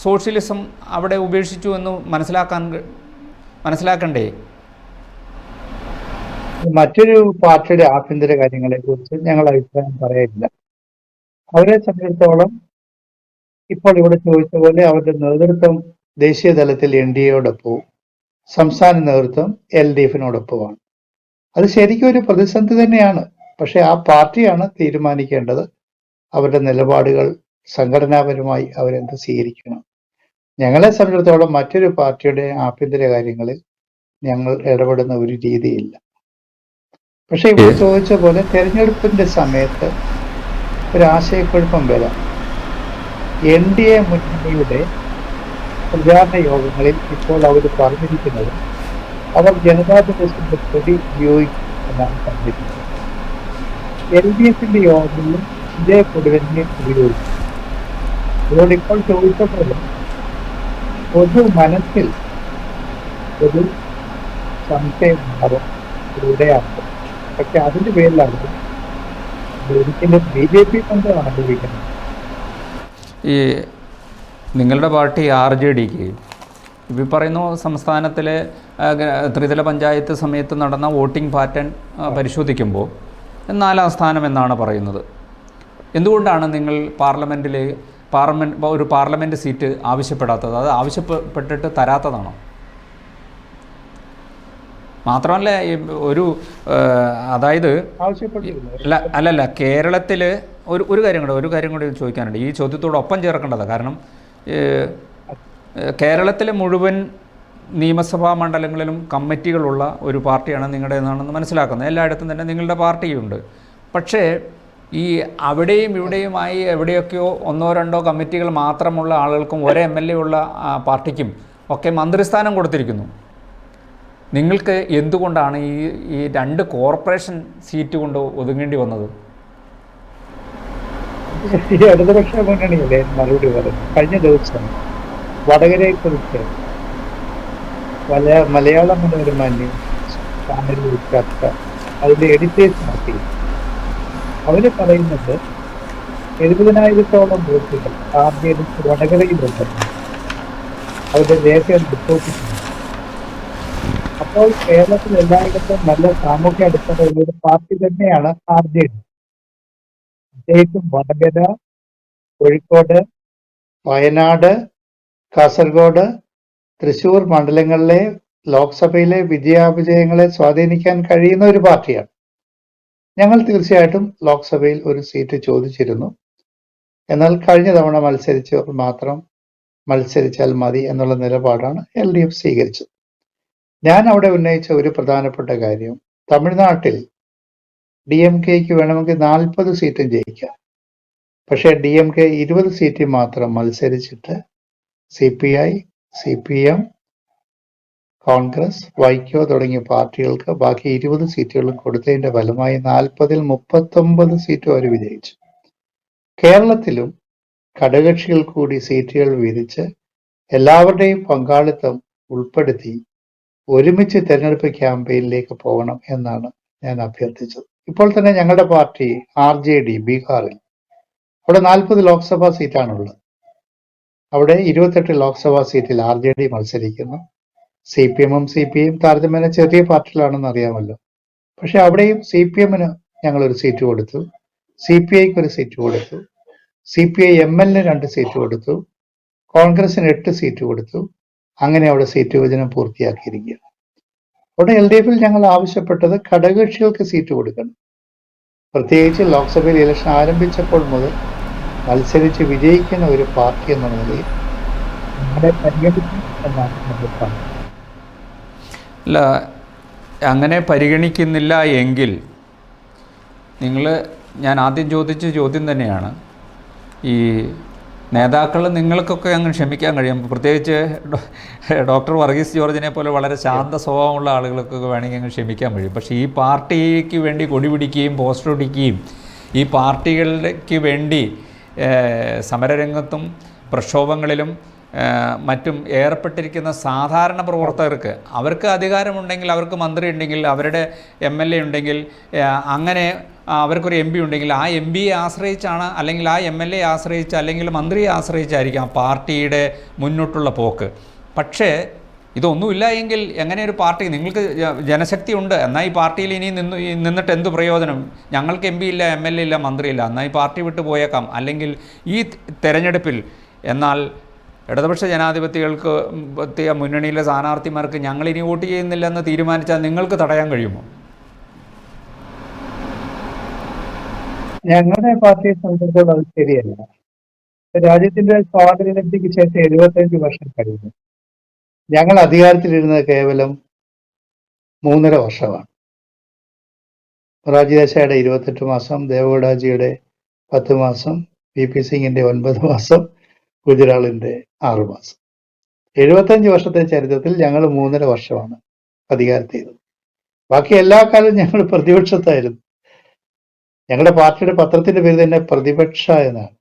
സോഷ്യലിസം അവിടെ ഉപേക്ഷിച്ചു എന്ന് മനസ്സിലാക്കണ്ടേ? മറ്റൊരു പാർട്ടിയുടെ ആഭ്യന്തര കാര്യങ്ങളെ കുറിച്ച് ഞങ്ങൾ അഭിപ്രായം പറയില്ല. അവരെ സംബന്ധിച്ചിടത്തോളം ഇപ്പോൾ ഇവിടെ ചോദിച്ച പോലെ അവരുടെ നേതൃത്വം ദേശീയ തലത്തിൽ NDAയോടൊപ്പവും സംസ്ഥാന നേതൃത്വം LDFനോടൊപ്പമാണ്. അത് ശരിക്കും ഒരു പ്രതിസന്ധി തന്നെയാണ്. പക്ഷെ ആ പാർട്ടിയാണ് തീരുമാനിക്കേണ്ടത് അവരുടെ നിലപാടുകൾ സംഘടനാപരമായി അവരെന്ത് സ്വീകരിക്കണം. ഞങ്ങളെ സംബന്ധിച്ചിടത്തോളം മറ്റൊരു പാർട്ടിയുടെ ആഭ്യന്തര കാര്യങ്ങളിൽ ഞങ്ങൾ ഇടപെടുന്ന ഒരു രീതിയില്ല. പക്ഷെ ഇവിടെ ചോദിച്ച പോലെ തെരഞ്ഞെടുപ്പിന്റെ സമയത്ത് ഒരു ആശയക്കുഴപ്പം വരാം. NDA മുന്നണിയുടെ പ്രചാരണ യോഗങ്ങളിൽ ഇപ്പോൾ അവർ പറഞ്ഞിരിക്കുന്നത് അവർ ജനതാദൾ എസിന്റെ കൊടി ഉപയോഗിക്കും എന്നാണ് പറഞ്ഞിരിക്കുന്നത്. LDF യോഗങ്ങളിൽ ഇതേ പൊടുവനെ ഉപയോഗിച്ചു. അതുകൊണ്ട് ഇപ്പോൾ ചോദിച്ചപ്പോൾ പൊതു മനസ്സിൽ ഒരു സംശയം ഉണ്ടാവും ഇവിടെയാണ്. പക്ഷെ അതിന്റെ പേരിലാണ് ഒരിക്കലും BJP കൊണ്ട് ആലോചിക്കുന്നത്. ഈ നിങ്ങളുടെ പാർട്ടി RJDക്ക് ഇപ്പോൾ പറയുന്നു സംസ്ഥാനത്തിലെ ത്രിതല പഞ്ചായത്ത് സമയത്ത് നടന്ന വോട്ടിംഗ് പാറ്റേൺ പരിശോധിക്കുമ്പോൾ 4-ാം സ്ഥാനം എന്നാണ് പറയുന്നത്. എന്തുകൊണ്ടാണ് നിങ്ങൾ ഒരു പാർലമെൻറ്റ് സീറ്റ് ആവശ്യപ്പെടാത്തത്? അത് ആവശ്യപ്പെട്ടിട്ട് തരാത്തതാണോ? മാത്രമല്ല അതായത് അല്ലല്ല കേരളത്തിൽ ഒരു കാര്യം കൂടി ചോദിക്കാനുണ്ട്. ഈ ചോദ്യത്തോടൊപ്പം ചേർക്കേണ്ടതാണ്. കാരണം കേരളത്തിലെ മുഴുവൻ നിയമസഭാ മണ്ഡലങ്ങളിലും കമ്മിറ്റികളുള്ള ഒരു പാർട്ടിയാണ് നിങ്ങളുടേതാണെന്ന് മനസ്സിലാക്കുന്നത്. എല്ലായിടത്തും തന്നെ നിങ്ങളുടെ പാർട്ടിയുണ്ട്. പക്ഷേ ഈ അവിടെയും ഇവിടെയുമായി എവിടെയൊക്കെയോ 1-2 കമ്മിറ്റികൾ മാത്രമുള്ള ആളുകൾക്കും ഒരേ MLA ഉള്ള പാർട്ടിക്കും ഒക്കെ മന്ത്രിസ്ഥാനം കൊടുത്തിരിക്കുന്നു. നിങ്ങൾക്ക് എന്തുകൊണ്ടാണ് ഈ 2 കോർപ്പറേഷൻ സീറ്റ് കൊണ്ട് ഒതുങ്ങേണ്ടി വന്നത്? ഈ ഇടതുപക്ഷ മുന്നണിയല്ലേ മറുപടി പറഞ്ഞു. കഴിഞ്ഞ ദിവസം വടകരയെ കുറിച്ച് മലയാള മനോരമ ചാനലിൽ ചർച്ച അതിന്റെ എഡിറ്റേഴ്സ് നടത്തി. അവര് പറയുന്നത് 70,000-ഓളം വോട്ടുകൾ ആദ്യം വടകരയിലുണ്ട്. അവരുടെ രേഖകൾ റിപ്പോർട്ട് ചെയ്യുന്നു. അപ്പോൾ കേരളത്തിൽ എല്ലായിടത്തും നല്ല സാമൂഹ്യ അടിത്തറയുള്ള ഒരു പാർട്ടി തന്നെയാണ് RJD. പ്രത്യേകിച്ചും വടകര, കോഴിക്കോട്, വയനാട്, കാസർഗോഡ്, തൃശ്ശൂർ മണ്ഡലങ്ങളിലെ ലോക്സഭയിലെ വിജയാപജയങ്ങളെ സ്വാധീനിക്കാൻ കഴിയുന്ന ഒരു പാർട്ടിയാണ്. ഞങ്ങൾ തീർച്ചയായിട്ടും ലോക്സഭയിൽ ഒരു സീറ്റ് ചോദിച്ചിരുന്നു. എന്നാൽ കഴിഞ്ഞ തവണ മത്സരിച്ചവർ മാത്രം മത്സരിച്ചാൽ മതി എന്നുള്ള നിലപാടാണ് LDF സ്വീകരിച്ചത്. ഞാൻ അവിടെ ഉന്നയിച്ച ഒരു പ്രധാനപ്പെട്ട കാര്യം, തമിഴ്നാട്ടിൽ DMKക്ക് വേണമെങ്കിൽ 40 സീറ്റും ജയിക്കാം. പക്ഷേ DMK 20 സീറ്റിൽ മാത്രം മത്സരിച്ചിട്ട് CPI, CPM, കോൺഗ്രസ്, വൈക്കോ തുടങ്ങിയ പാർട്ടികൾക്ക് ബാക്കി 20 സീറ്റുകളും കൊടുത്തതിന്റെ ഫലമായി 40-ൽ 39 സീറ്റും അവർ വിജയിച്ചു. കേരളത്തിലും ഘടകകക്ഷികൾ കൂടി സീറ്റുകൾ വീതിച്ച് എല്ലാവരുടെയും പങ്കാളിത്തം ഉൾപ്പെടുത്തി ഒരുമിച്ച് തെരഞ്ഞെടുപ്പ് ക്യാമ്പയിനിലേക്ക് പോകണം എന്നാണ് ഞാൻ അഭ്യർത്ഥിച്ചത്. ഇപ്പോൾ തന്നെ ഞങ്ങളുടെ പാർട്ടി RJD ബീഹാറിൽ അവിടെ 40 ലോക്സഭാ സീറ്റാണുള്ളത്. അവിടെ 28 ലോക്സഭാ സീറ്റിൽ RJD മത്സരിക്കുന്നു. CPM-ഉം CPI-യും താരതമ്യേന ചെറിയ പാർട്ടികളാണെന്ന് അറിയാമല്ലോ. പക്ഷെ അവിടെയും CPM-ന് ഞങ്ങളൊരു സീറ്റ് കൊടുത്തു, CPI-ക്ക് ഒരു സീറ്റ് കൊടുത്തു, CPI-ML-ന് 2 സീറ്റ് കൊടുത്തു, കോൺഗ്രസിന് 8 സീറ്റ് കൊടുത്തു. അങ്ങനെ അവിടെ സീറ്റ് വിഭജനം പൂർത്തിയാക്കിയിരിക്കുകയാണ്. അവിടെ LDF-ൽ ഞങ്ങൾ ആവശ്യപ്പെട്ടത് ഘടകകക്ഷികൾക്ക് സീറ്റ് കൊടുക്കണം. പ്രത്യേകിച്ച് ലോക്സഭയിൽ ഇലക്ഷൻ ആരംഭിച്ചപ്പോൾ മുതൽ മത്സരിച്ച് വിജയിക്കുന്ന ഒരു പാർട്ടി എന്ന നിലയിൽ നമ്മളെ പരിഗണിക്കും എന്നാണ് നമ്മൾ പറഞ്ഞത്. അല്ല, അങ്ങനെ പരിഗണിക്കുന്നില്ല എങ്കിൽ ഞാൻ ആദ്യം ചോദിച്ച ചോദ്യം തന്നെയാണ്, ഈ നേതാക്കൾ നിങ്ങൾക്കൊക്കെ അങ്ങ് ക്ഷമിക്കാൻ കഴിയും. പ്രത്യേകിച്ച് ഡോക്ടർ വർഗീസ് ജോർജിനെ പോലെ വളരെ ശാന്ത സ്വഭാവമുള്ള ആളുകൾക്കൊക്കെ വേണമെങ്കിൽ അങ്ങ് ക്ഷമിക്കാൻ കഴിയും. പക്ഷേ ഈ പാർട്ടിക്ക് വേണ്ടി കൊടി പിടിക്കുകയും പോസ്റ്റർ ഒടിക്കുകയും ഈ പാർട്ടികൾക്ക് വേണ്ടി സമരരംഗത്തും പ്രക്ഷോഭങ്ങളിലും മറ്റും ഏർപ്പെട്ടിരിക്കുന്ന സാധാരണ പ്രവർത്തകർക്ക്, അവർക്ക് അധികാരമുണ്ടെങ്കിൽ, അവർക്ക് മന്ത്രി ഉണ്ടെങ്കിൽ, അവരുടെ MLA ഉണ്ടെങ്കിൽ, അങ്ങനെ അവർക്കൊരു MP ഉണ്ടെങ്കിൽ ആ MPയെ ആശ്രയിച്ചാണ്, അല്ലെങ്കിൽ ആ MLA ആശ്രയിച്ച്, അല്ലെങ്കിൽ മന്ത്രിയെ ആശ്രയിച്ചായിരിക്കും ആ പാർട്ടിയുടെ മുന്നോട്ടുള്ള പോക്ക്. പക്ഷേ ഇതൊന്നുമില്ല എങ്കിൽ എങ്ങനെ ഒരു പാർട്ടി, നിങ്ങൾക്ക് ജനശക്തി ഉണ്ട്, എന്നാൽ ഈ പാർട്ടിയിൽ ഇനി നിന്നിട്ട് എന്ത് പ്രയോജനം? ഞങ്ങൾക്ക് MP ഇല്ല, MLA ഇല്ല, മന്ത്രിയില്ല, എന്നാൽ ഈ പാർട്ടി വിട്ടു പോയേക്കാം. അല്ലെങ്കിൽ ഈ തെരഞ്ഞെടുപ്പിൽ എന്നാൽ ഇടതുപക്ഷ ജനാധിപത്യങ്ങൾക്ക് മുന്നണിയിലെ സ്ഥാനാർത്ഥിമാർക്ക് ഞങ്ങൾ ഇനി വോട്ട് ചെയ്യുന്നില്ലെന്ന് തീരുമാനിച്ചാൽ നിങ്ങൾക്ക് തടയാൻ കഴിയുമോ? ഞങ്ങളുടെ പാർട്ടിയെ സംബന്ധിച്ചിടത്തോളം അത് ശരിയല്ല. രാജ്യത്തിന്റെ സ്വാതന്ത്ര്യലബ്ധിക്ക് ശേഷം 75 വർഷം കഴിഞ്ഞു. ഞങ്ങൾ അധികാരത്തിലിരുന്നത് കേവലം 3.5 വർഷമാണ്. മൊറാർജി ദേശായിയുടെ 28 മാസം, ദേവഗൗഡാജിയുടെ 10 മാസം, VP സിംഗിന്റെ 9 മാസം, ഗുജറാളിന്റെ 6 മാസം. 75 വർഷത്തെ ചരിത്രത്തിൽ ഞങ്ങൾ 3.5 വർഷമാണ് അധികാരത്തിൽ. ബാക്കി എല്ലാ കാലവും ഞങ്ങൾ പ്രതിപക്ഷത്തായിരുന്നു. ഞങ്ങളുടെ പാർട്ടിയുടെ പത്രത്തിന്റെ പേര് തന്നെ പ്രതിപക്ഷ എന്നാണ്.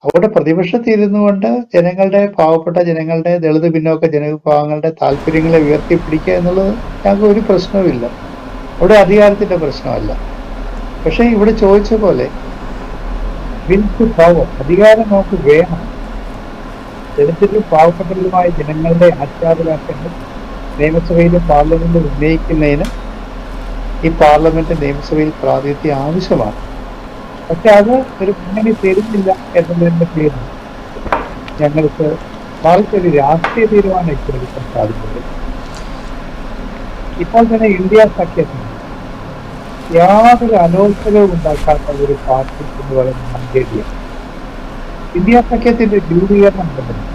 അവിടെ പ്രതിപക്ഷത്തിരുന്നു കൊണ്ട് ജനങ്ങളുടെ, പാവപ്പെട്ട ജനങ്ങളുടെ, ദളിത് പിന്നോക്ക ജനവിഭാഗങ്ങളുടെ താല്പര്യങ്ങളെ ഉയർത്തിപ്പിടിക്കുക എന്നുള്ളത് ഞങ്ങൾക്ക് ഒരു പ്രശ്നവുമില്ല. അവിടെ അധികാരത്തിന്റെ പ്രശ്നമല്ല. പക്ഷെ ഇവിടെ ചോദിച്ച പോലെ വിൽ ടു പവർ, അധികാരം നമുക്ക് വേണം. ദളിതരും പാവപ്പെട്ടവരുമായ ജനങ്ങളുടെ ആശാഭിലാഷങ്ങൾ നിയമസഭയിലും പാർലമെന്റിലും ഉന്നയിക്കുന്നതിന് ഈ പാർലമെന്റ് നിയമസഭയിൽ പ്രാതിനിധ്യം ആവശ്യമാണ്. പക്ഷെ അത് ഒരു മുന്നണി തരുന്നില്ല എന്നതിന്റെ പേരിൽ ഞങ്ങൾക്ക് മറിച്ചൊരു രാഷ്ട്രീയ തീരുമാനം എടുക്കാൻ സാധിക്കുന്നത്. ഇപ്പോൾ തന്നെ ഇന്ത്യ സഖ്യത്തിന് യാതൊരു അലോത്സരവും ഉണ്ടാക്കാത്ത ഒരു പാർട്ടി എന്ന് പറയുന്നത് മഞ്ചേരിയാണ്. ഇന്ത്യ സഖ്യത്തിന്റെ രൂപീകരണം നടന്നു.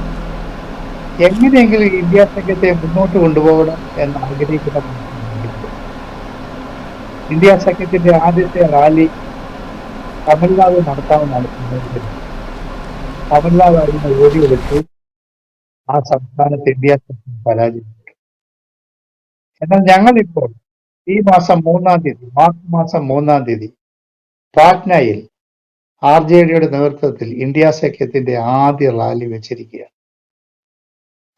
എങ്ങനെയെങ്കിലും ഇന്ത്യ സഖ്യത്തെ മുന്നോട്ട് കൊണ്ടുപോകണം എന്ന് ആഗ്രഹിക്കുന്ന ഇന്ത്യ സഖ്യത്തിന്റെ ആദ്യത്തെ റാലി തമിഴ്നാട് നടത്താമെന്നാണ് ചിന്തിക്കുന്നത്. തമിഴ്നാട് അതിന് ഓടിയെടുത്ത് ആ സംസ്ഥാനത്ത് ഇന്ത്യ സഖ്യം പരാജയപ്പെട്ടു. എന്നാൽ ഞങ്ങളിപ്പോൾ ഈ മാസം 3-ാം തീയതി, മാർച്ച് 3-ാം തീയതി പാറ്റ്നയിൽ RJDയുടെ നേതൃത്വത്തിൽ ഇന്ത്യ സഖ്യത്തിന്റെ ആദ്യ റാലി വെച്ചിരിക്കുകയാണ്.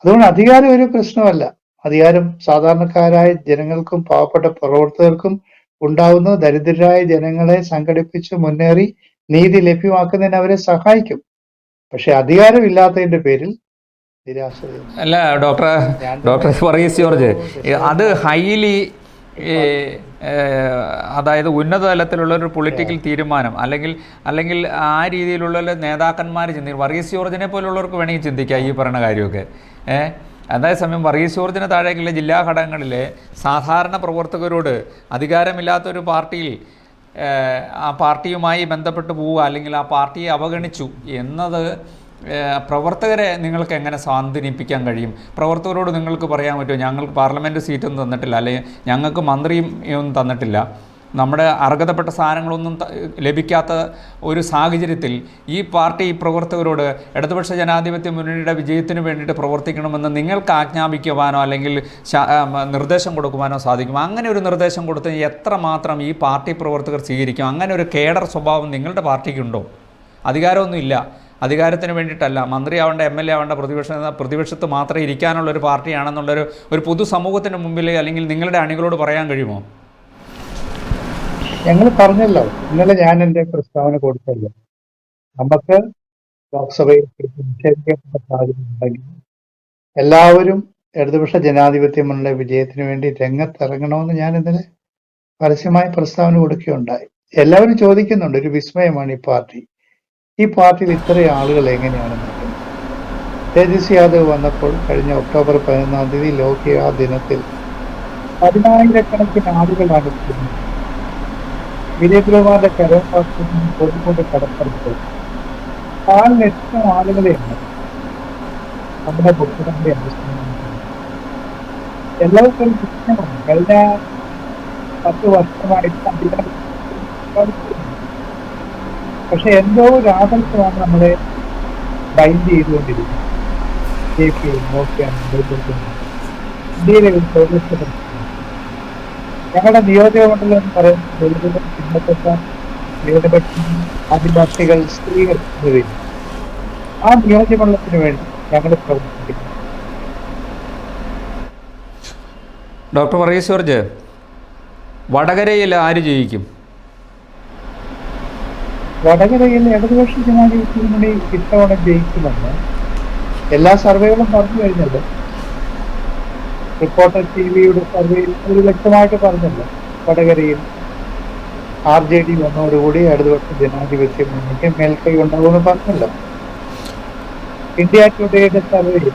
അതുകൊണ്ട് അധികാരം ഒരു പ്രശ്നമല്ല. അധികാരം സാധാരണക്കാരായ ജനങ്ങൾക്കും പാവപ്പെട്ട പ്രവർത്തകർക്കും ഉണ്ടാവുന്ന ദരിദ്രരായ ജനങ്ങളെ സംഘടിപ്പിച്ച് മുന്നേറി നീതി ലഭ്യമാക്കുന്നതിന് അവരെ സഹായിക്കും. പക്ഷെ അധികാരമില്ലാത്തതിന്റെ പേരിൽ നിരാശ. അല്ല ഡോക്ടർ വർഗീസ് ജോർജ്, അത് ഹൈലി അതായത് ഉന്നത തലത്തിലുള്ള ഒരു പൊളിറ്റിക്കൽ തീരുമാനം അല്ലെങ്കിൽ ആ രീതിയിലുള്ള നേതാക്കന്മാർ ചിന്തിക്കും. വർഗീസ് ജോർജിനെ പോലുള്ളവർക്ക് വേണമെങ്കിൽ ചിന്തിക്കാം ഈ പറയുന്ന കാര്യമൊക്കെ. അതേസമയം വർഗീസ് ജോർജിന് താഴേക്കുള്ള ജില്ലാ ഘടകങ്ങളിലെ സാധാരണ പ്രവർത്തകരോട് അധികാരമില്ലാത്തൊരു പാർട്ടിയിൽ ആ പാർട്ടിയുമായി ബന്ധപ്പെട്ട് പോവുക അല്ലെങ്കിൽ ആ പാർട്ടിയെ അവഗണിച്ചു എന്നത് പ്രവർത്തകരെ നിങ്ങൾക്ക് എങ്ങനെ സ്വാന്തനിപ്പിക്കാൻ കഴിയും? പ്രവർത്തകരോട് നിങ്ങൾക്ക് പറയാൻ പറ്റുമോ, ഞങ്ങൾക്ക് പാർലമെൻറ്റ് സീറ്റൊന്നും തന്നിട്ടില്ല, അല്ലെങ്കിൽ ഞങ്ങൾക്ക് മന്ത്രിയും ഒന്നും തന്നിട്ടില്ല, നമ്മുടെ അർഹതപ്പെട്ട സാധനങ്ങളൊന്നും ലഭിക്കാത്ത ഒരു സാഹചര്യത്തിൽ ഈ പാർട്ടി പ്രവർത്തകരോട് ഇടതുപക്ഷ ജനാധിപത്യ മുന്നണിയുടെ വിജയത്തിന് വേണ്ടിയിട്ട് പ്രവർത്തിക്കണമെന്ന് നിങ്ങൾക്ക് ആജ്ഞാപിക്കുവാനോ അല്ലെങ്കിൽ നിർദ്ദേശം കൊടുക്കുവാനോ സാധിക്കും? അങ്ങനെ ഒരു നിർദ്ദേശം കൊടുത്ത് എത്രമാത്രം ഈ പാർട്ടി പ്രവർത്തകർ സ്വീകരിക്കും? അങ്ങനെ ഒരു കേഡർ സ്വഭാവം നിങ്ങളുടെ പാർട്ടിക്കുണ്ടോ? അധികാരമൊന്നുമില്ല, അധികാരത്തിന് വേണ്ടിയിട്ടല്ല, മന്ത്രിയാവേണ്ട, MLA ആവേണ്ട, പ്രതിപക്ഷത്ത് മാത്രമേ ഇരിക്കാനുള്ളൊരു പാർട്ടിയാണെന്നുള്ളൊരു പൊതുസമൂഹത്തിന് മുമ്പിൽ അല്ലെങ്കിൽ നിങ്ങളുടെ അണികളോട് പറയാൻ കഴിയുമോ? ഞങ്ങൾ പറഞ്ഞല്ലോ, ഇന്നലെ ഞാൻ എൻ്റെ പ്രസ്താവന കൊടുത്തല്ലോ, നമുക്ക് ലോക്സഭയിൽ നിഷേധിക്കപ്പെട്ട സാഹചര്യം ഉണ്ടെങ്കിൽ എല്ലാവരും ഇടതുപക്ഷ ജനാധിപത്യ മുന്നണിയുടെ വിജയത്തിന് വേണ്ടി രംഗത്തിറങ്ങണമെന്ന് ഞാൻ ഇന്നലെ പരസ്യമായി പ്രസ്താവന കൊടുക്കുകയുണ്ടായി. എല്ലാവരും ചോദിക്കുന്നുണ്ട്, ഒരു വിസ്മയമാണ് ഈ പാർട്ടിയിൽ ഇത്രയും ആളുകൾ എങ്ങനെയാണ് നിൽക്കുന്നത്? തേജസ്വി യാദവ് വന്നപ്പോൾ കഴിഞ്ഞ ഒക്ടോബർ 11-ാം തീയതി ലോക്സഭാ ദിനത്തിൽ 10,000-കണക്കിന് ആളുകളാണ് വിജയകുമാറിന്റെ കരോപാത്രത്തിൽ കോഴിക്കോട് കടപ്പുറത്ത് 4 ലക്ഷം ആളുകളെയാണ് നമ്മുടെ മുഖ്യമന്ത്രി അനുഷ്ഠിക്കുന്നത്. എല്ലാവർക്കും പ്രശ്നമാണ്. കഴിഞ്ഞ 10 വർഷമായിട്ട് അധികാരം, പക്ഷെ എന്തോ ഒരു ആദർശമാണ് നമ്മളെ ബൈൻഡ് ചെയ്തുകൊണ്ടിരിക്കുന്നത്. ഇന്ത്യയിലെ ഒരു പ്രോഗ്രസ് പ്രശ്നം. ഞങ്ങളുടെ നിയോജകമണ്ഡലം എന്ന് പറയുന്നത് പിന്നപ്പെട്ട ന്യൂനപക്ഷം, ആദിവാസികൾ, സ്ത്രീകൾ എന്നിവയും ആ നിയോജകമണ്ഡലത്തിന് വേണ്ടി ഞങ്ങൾ പ്രവർത്തിക്കുന്നു. ഡോക്ടർ വർഗീസ് ജോർജ്, വടകരയിൽ ആര് ജയിക്കും? വടകരയിൽ ഇടതുപക്ഷ ജനാധിപത്യ മുന്നണി ഇത്തവണ ജയിക്കുമെന്ന് എല്ലാ സർവേകളും പറഞ്ഞു കഴിഞ്ഞല്ലോ. റിപ്പോർട്ടർ TVയുടെ സർവേയിൽ ഒരു വ്യക്തമായിട്ട് പറഞ്ഞല്ലോ, വടകരയിൽ RJD വന്നതോടുകൂടി ഇടതുപക്ഷ ജനാധിപത്യ മുന്നണിക്ക് മേൽക്കൈ ഉണ്ടാകുമെന്ന് പറഞ്ഞല്ലോ. ഇന്ത്യ ടുഡേയുടെ സർവേയിൽ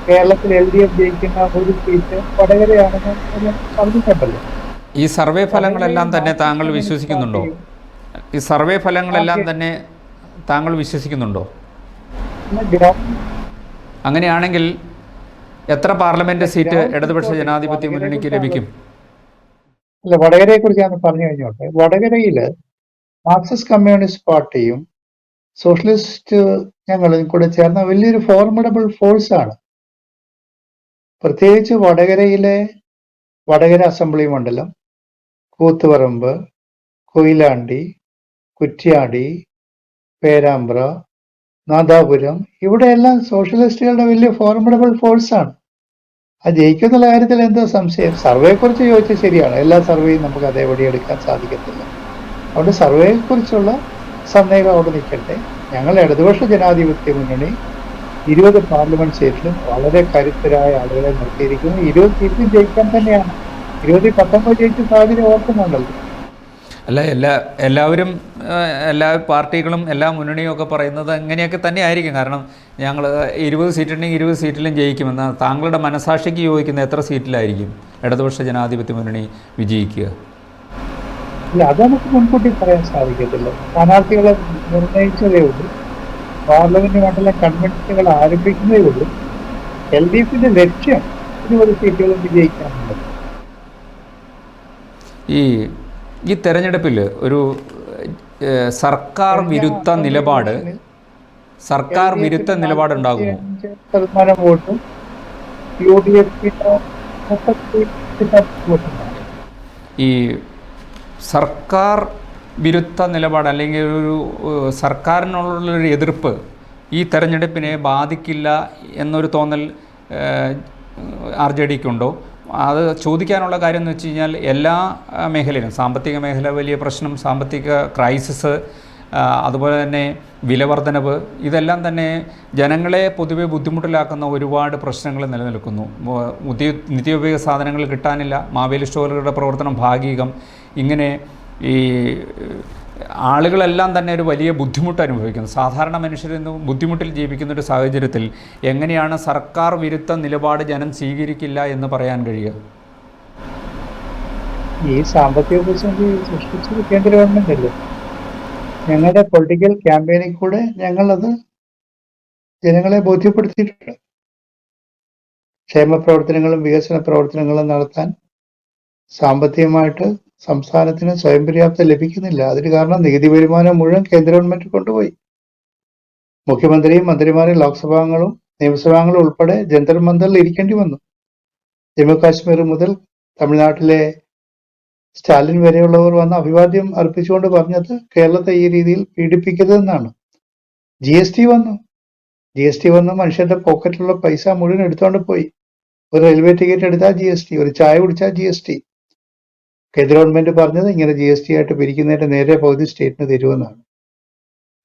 കേരളത്തിൽ LDF ജയിക്കുന്ന ഒരു സീറ്റ് വടകരയാണെന്ന് പറഞ്ഞിട്ടുണ്ടല്ലോ. ഈ സർവേ ഫലങ്ങളെല്ലാം തന്നെ താങ്കൾ വിശ്വസിക്കുന്നുണ്ടോ? അങ്ങനെയാണെങ്കിൽ എത്ര പാർലമെന്റ് സീറ്റ് ഇടതുപക്ഷ ജനാധിപത്യ മുന്നണിക്ക് ലഭിക്കും? അല്ല, വടകരയെ കുറിച്ച് ഞാൻ പറഞ്ഞു കഴിഞ്ഞോട്ടെ. വടകരയില് മാർക്സിസ്റ്റ് കമ്മ്യൂണിസ്റ്റ് പാർട്ടിയും സോഷ്യലിസ്റ്റ് ഞങ്ങളും കൂടെ ചേർന്ന വലിയൊരു ഫോർമിഡബിൾ ഫോഴ്സാണ്. പ്രത്യേകിച്ച് വടകര അസംബ്ലി മണ്ഡലം, കൂത്തുപറമ്പ്, കൊയിലാണ്ടി, കുറ്റ്യാടി, പേരാമ്പ്ര, നാദാപുരം, ഇവിടെയെല്ലാം സോഷ്യലിസ്റ്റുകളുടെ വലിയ ഫോർമിഡബിൾ ഫോഴ്സാണ്. അത് ജയിക്കുന്നുള്ള കാര്യത്തിൽ എന്തോ സംശയം. സർവേയെക്കുറിച്ച് ചോദിച്ചാൽ ശരിയാണ്, എല്ലാ സർവേയും നമുക്ക് അതേപടി എടുക്കാൻ സാധിക്കത്തില്ല. അതുകൊണ്ട് സർവേയെക്കുറിച്ചുള്ള സന്ദേഹം അവിടെ നിൽക്കട്ടെ. ഞങ്ങൾ ഇടതുപക്ഷ ജനാധിപത്യ മുന്നണി 20 പാർലമെന്റ് സീറ്റിലും വളരെ കരുത്തരായ ആളുകളെ നിർത്തിയിരിക്കുന്നു. 20 സീറ്റിലും ജയിക്കാൻ തന്നെയാണ്. 2019 ജയിച്ച സാഹചര്യം ഓർക്കുന്നുണ്ടല്ലോ. അല്ല, എല്ലാവരും എല്ലാ പാർട്ടികളും എല്ലാ മുന്നണിയും ഒക്കെ പറയുന്നത് അങ്ങനെയൊക്കെ തന്നെ ആയിരിക്കും. കാരണം ഞങ്ങൾ 20 സീറ്റുണ്ടെങ്കിൽ 20 സീറ്റിലും ജയിക്കുമെന്ന്. താങ്കളുടെ മനസാക്ഷിക്ക് യോജിക്കുന്ന എത്ര സീറ്റിലായിരിക്കും ഇടതുപക്ഷ ജനാധിപത്യ മുന്നണി വിജയിക്കുക? ഇല്ല, അത് നമുക്ക് മുൻകൂട്ടി പറയാൻ സാധിക്കത്തില്ല. സ്ഥാനാർത്ഥികളെ നിർണയിച്ചതേ ഉള്ളൂ, പാർലമെന്റ് മണ്ഡലം കൺവെൻഷനുകൾ ആരംഭിക്കുന്നതേ ഉള്ളൂ. LDFന്റെ ലക്ഷ്യം 20 സീറ്റുകളും വിജയിക്കാനുള്ളത്. ഈ തെരഞ്ഞെടുപ്പിൽ ഒരു സർക്കാർ വിരുദ്ധ നിലപാടുണ്ടാകുമോ? 5% വോട്ടും UDF ഈ സർക്കാർ വിരുദ്ധ നിലപാട് അല്ലെങ്കിൽ ഒരു സർക്കാരിനുള്ളൊരു എതിർപ്പ് ഈ തെരഞ്ഞെടുപ്പിനെ ബാധിക്കില്ല എന്നൊരു തോന്നൽ RJDക്കുണ്ടോ? അത് ചോദിക്കാനുള്ള കാര്യം എന്ന് വെച്ച് കഴിഞ്ഞാൽ എല്ലാ മേഖലയിലും, സാമ്പത്തിക മേഖല വലിയ പ്രശ്നം, സാമ്പത്തിക ക്രൈസിസ്, അതുപോലെ തന്നെ വിലവർധനവ്, ഇതെല്ലാം തന്നെ ജനങ്ങളെ പൊതുവെ ബുദ്ധിമുട്ടിലാക്കുന്ന ഒരുപാട് പ്രശ്നങ്ങൾ നിലനിൽക്കുന്നു. നിത്യോപയോഗ സാധനങ്ങൾ കിട്ടാനില്ല, മാവേലി സ്റ്റോറുകളുടെ പ്രവർത്തനം ഭാഗികം, ഇങ്ങനെ ഈ ആളുകളെല്ലാം തന്നെ ഒരു വലിയ ബുദ്ധിമുട്ട് അനുഭവിക്കുന്നു. സാധാരണ മനുഷ്യരിൽ നിന്ന് ബുദ്ധിമുട്ടിൽ ജീവിക്കുന്ന ഒരു സാഹചര്യത്തിൽ എങ്ങനെയാണ് സർക്കാർ വിരുദ്ധ നിലപാട് ജനം സ്വീകരിക്കില്ല എന്ന് പറയാൻ കഴിയുക? ഈ സാമ്പത്തിക പ്രതിസന്ധി സൃഷ്ടിച്ചത് കേന്ദ്ര ഗവൺമെന്റ് അല്ലേ? ഞങ്ങളുടെ പൊളിറ്റിക്കൽ ക്യാമ്പയിനിൽ കൂടെ ഞങ്ങളത് ജനങ്ങളെ ബോധ്യപ്പെടുത്തിയിട്ടുണ്ട്. ക്ഷേമ പ്രവർത്തനങ്ങളും വികസന പ്രവർത്തനങ്ങളും നടത്താൻ സാമ്പത്തികമായിട്ട് സംസ്ഥാനത്തിന് സ്വയം പര്യാപ്തത ലഭിക്കുന്നില്ല. അതിന് കാരണം നികുതി വരുമാനം മുഴുവൻ കേന്ദ്ര ഗവൺമെന്റ് കൊണ്ടുപോയി. മുഖ്യമന്ത്രിയും മന്ത്രിമാരും ലോക്സഭാംഗങ്ങളും നിയമസഭാംഗങ്ങളും ഉൾപ്പെടെ ജന്തർ മന്ദറിൽ ഇരിക്കേണ്ടി വന്നു. ജമ്മു കാശ്മീർ മുതൽ തമിഴ്നാട്ടിലെ സ്റ്റാലിൻ വരെയുള്ളവർ വന്ന് അഭിവാദ്യം അർപ്പിച്ചുകൊണ്ട് പറഞ്ഞത് കേരളത്തെ ഈ രീതിയിൽ പീഡിപ്പിക്കരുതെന്നാണ്. GST വന്നു മനുഷ്യന്റെ പോക്കറ്റിലുള്ള പൈസ മുഴുവൻ എടുത്തുകൊണ്ട് പോയി. ഒരു റെയിൽവേ ടിക്കറ്റ് എടുത്താൽ GST, ഒരു ചായ കുടിച്ചാൽ GST. കേന്ദ്ര ഗവൺമെന്റ് പറഞ്ഞത് ഇങ്ങനെ GST ആയിട്ട് പിരിക്കുന്നതിന്റെ നേരെ പകുതി സ്റ്റേറ്റിന് തരുമെന്നാണ്.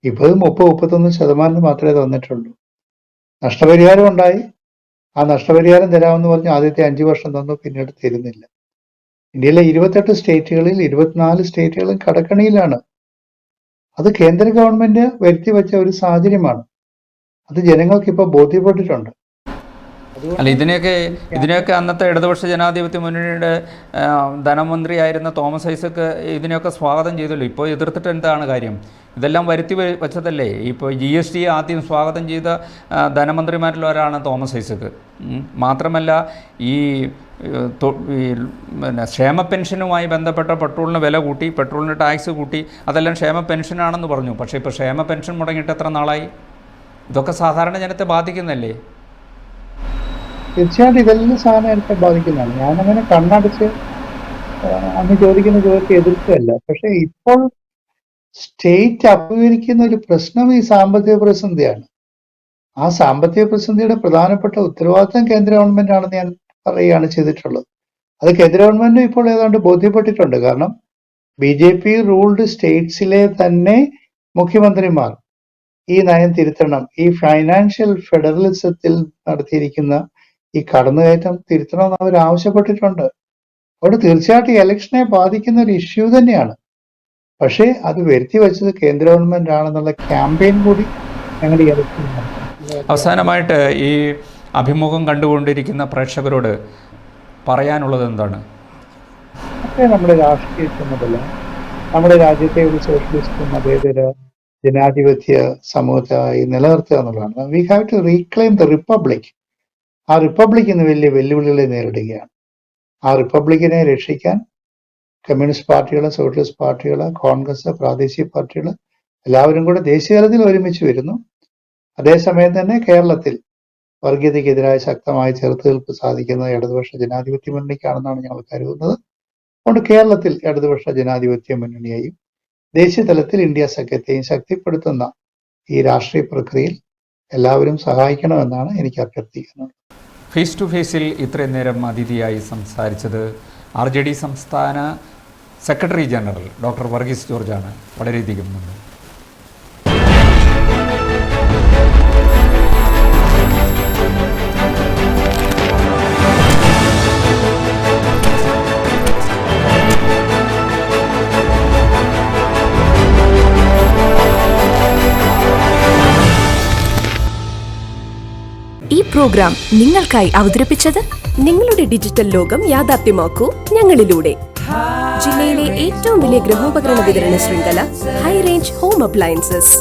ഇപ്പോൾ 30-31% മാത്രമേ തന്നിട്ടുള്ളൂ. നഷ്ടപരിഹാരം ഉണ്ടായി. ആ നഷ്ടപരിഹാരം തരാമെന്ന് പറഞ്ഞ് ആദ്യത്തെ 5 വർഷം തന്നു, പിന്നീട് തരുന്നില്ല. ഇന്ത്യയിലെ 28 സ്റ്റേറ്റുകളിൽ 24 സ്റ്റേറ്റുകളും കടക്കണിയിലാണ്. അത് കേന്ദ്ര ഗവൺമെന്റ് വരുത്തി വെച്ച ഒരു സാഹചര്യമാണ്. അത് ജനങ്ങൾക്ക് ഇപ്പോൾ ബോധ്യപ്പെട്ടിട്ടുണ്ട്. അല്ല, ഇതിനെയൊക്കെ അന്നത്തെ ഇടതുപക്ഷ ജനാധിപത്യ മുന്നണിയുടെ ധനമന്ത്രിയായിരുന്ന തോമസ് ഐസക് ഇതിനെയൊക്കെ സ്വാഗതം ചെയ്തല്ലോ. ഇപ്പോൾ എതിർത്തിട്ട് എന്താണ് കാര്യം? ഇതെല്ലാം വരുത്തി വെച്ചതല്ലേ. ഇപ്പോൾ GST ആദ്യം സ്വാഗതം ചെയ്ത ധനമന്ത്രിമാരിൽ ഒരാളാണ് തോമസ് ഐസക്. മാത്രമല്ല, ഈ പിന്നെ ക്ഷേമ പെൻഷനുമായി ബന്ധപ്പെട്ട പെട്രോളിന് വില കൂട്ടി, പെട്രോളിന് ടാക്സ് കൂട്ടി, അതെല്ലാം ക്ഷേമ പെൻഷനാണെന്ന് പറഞ്ഞു. പക്ഷേ ഇപ്പോൾ ക്ഷേമ പെൻഷൻ മുടങ്ങിയിട്ട് എത്ര നാളായി? ഇതൊക്കെ സാധാരണ ജനത്തെ ബാധിക്കുന്നല്ലേ? തീർച്ചയായിട്ടും ഇതെല്ലാം സാധാരണത്തെ ബാധിക്കുന്നതാണ്. ഞാനങ്ങനെ കണ്ണടച്ച് അന്ന് ചോദിക്കുന്ന ചോദ്യത്തെ എതിർക്കുകയല്ല. പക്ഷെ ഇപ്പോൾ സ്റ്റേറ്റ് അഭിമുഖീകരിക്കുന്ന ഒരു പ്രശ്നം ഈ സാമ്പത്തിക പ്രതിസന്ധിയാണ്. ആ സാമ്പത്തിക പ്രതിസന്ധിയുടെ പ്രധാനപ്പെട്ട ഉത്തരവാദിത്തം കേന്ദ്ര ഗവൺമെന്റ് ആണെന്ന് ഞാൻ പറയുകയാണ് ചെയ്തിട്ടുള്ളത്. അത് കേന്ദ്ര ഗവൺമെന്റ് ഇപ്പോൾ ഏതാണ്ട് ബോധ്യപ്പെട്ടിട്ടുണ്ട്. കാരണം BJP റൂൾഡ് സ്റ്റേറ്റ്സിലെ തന്നെ മുഖ്യമന്ത്രിമാർ ഈ നയം തിരുത്തണം, ഈ ഫൈനാൻഷ്യൽ ഫെഡറലിസത്തിൽ നടത്തിയിരിക്കുന്ന ഈ കടന്നുകയറ്റം തിരുത്തണമെന്ന് അവർ ആവശ്യപ്പെട്ടിട്ടുണ്ട്. അവിടെ തീർച്ചയായിട്ടും ഇലക്ഷനെ ബാധിക്കുന്ന ഒരു ഇഷ്യൂ തന്നെയാണ്. പക്ഷേ അത് വരുത്തി വെച്ചത് കേന്ദ്ര ഗവൺമെന്റ് ആണെന്നുള്ള ക്യാമ്പയിൻ കൂടി ഞങ്ങളുടെ ഇലക്ഷൻ. അവസാനമായിട്ട് ഈ അഭിമുഖം കണ്ടുകൊണ്ടിരിക്കുന്ന പ്രേക്ഷകരോട് പറയാനുള്ളത് എന്താണ്? ഒക്കെ നമ്മുടെ രാഷ്ട്രീയ ചുമതല നമ്മുടെ രാജ്യത്തെ ഒരു സോഷ്യലിസ്റ്റ് മതേതര ജനാധിപത്യ സമൂഹത്തായി നിലനിർത്തുക എന്നുള്ളതാണ്. We have to reclaim the republic. ആ റിപ്പബ്ലിക് ഇന്ന് വലിയ വെല്ലുവിളികളെ നേരിടുകയാണ്. ആ റിപ്പബ്ലിക്കിനെ രക്ഷിക്കാൻ കമ്മ്യൂണിസ്റ്റ് പാർട്ടികൾ, സോഷ്യലിസ്റ്റ് പാർട്ടികൾ, കോൺഗ്രസ്, പ്രാദേശിക പാർട്ടികൾ എല്ലാവരും കൂടെ ദേശീയ തലത്തിൽ ഒരുമിച്ച് വരുന്നു. അതേസമയം തന്നെ കേരളത്തിൽ വർഗീയതയ്ക്കെതിരായ ശക്തമായ ചെറുത്തുനിൽപ്പ് സാധിക്കുന്നത് ഇടതുപക്ഷ ജനാധിപത്യ മുന്നണിക്കാണെന്നാണ് ഞങ്ങൾ കരുതുന്നത്. അതുകൊണ്ട് കേരളത്തിൽ ഇടതുപക്ഷ ജനാധിപത്യ മുന്നണിയെയും ദേശീയ തലത്തിൽ ഇന്ത്യ സഖ്യത്തെയും ശക്തിപ്പെടുത്തുന്ന ഈ രാഷ്ട്രീയ പ്രക്രിയയിൽ എല്ലാവരും സഹായിക്കണമെന്നാണ് എനിക്ക് അഭ്യർത്ഥിക്കുന്നത്. ഫേസ് ടു ഫേസിൽ ഇത്രയും നേരം അതിഥിയായി സംസാരിച്ചത് RJD സംസ്ഥാന സെക്രട്ടറി ജനറൽ ഡോക്ടർ വർഗീസ് ജോർജാണ്. വളരെയധികം നന്ദി. ഈ പ്രോഗ്രാം നിങ്ങൾക്കായി അവതരിപ്പിച്ചത് നിങ്ങളുടെ ഡിജിറ്റൽ ലോകം യാഥാർത്ഥ്യമാക്കൂ ഞങ്ങളിലൂടെ. ജില്ലയിലെ ഏറ്റവും വലിയ ഗൃഹോപകരണ വിതരണ ശൃംഖല high range home appliances.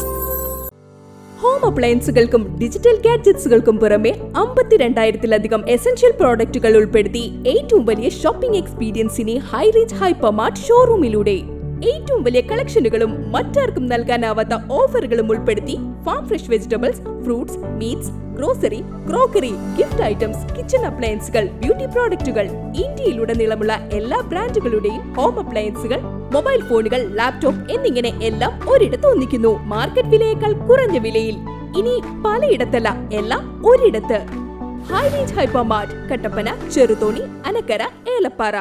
Home അപ്ലയൻസുകൾക്കും ഡിജിറ്റൽ ഗാഡ്ജറ്റ്സുകൾക്കും പുറമെ 52,000-ലധികം എസൻഷ്യൽ പ്രോഡക്റ്റുകൾ ഉൾപ്പെടുത്തി ഏറ്റവും വലിയ ഷോപ്പിംഗ് എക്സ്പീരിയൻസിനെ ഹൈ റേഞ്ച് ഹൈപ്പർമാർട്ട് ഷോറൂമിലൂടെ ഏറ്റവും വലിയ കളക്ഷനുകളും മറ്റാർക്കും നൽകാനാവാത്ത ഓഫറുകളും ഉൾപ്പെടുത്തി farm fresh vegetables, fruits, meats, grocery, crockery, gift items, kitchen അപ്ലയൻസുകൾ, ബ്യൂട്ടി പ്രോഡക്റ്റുകൾ, ഇന്ത്യയിലുടനീളമുള്ള എല്ലാ ബ്രാൻഡുകളുടെയും ഹോം അപ്ലയൻസുകൾ, മൊബൈൽ ഫോണുകൾ, ലാപ്ടോപ്പ് എന്നിങ്ങനെ എല്ലാം ഒരിടത്ത് ഒന്നിക്കുന്നു. മാർക്കറ്റ് വിലയേക്കാൾ കുറഞ്ഞ വിലയിൽ. ഇനി പലയിടത്തല്ല, എല്ലാം ഒരിടത്ത്. High range hypermart, Kattappana, Cheruthoni, Anakkara, Elappara.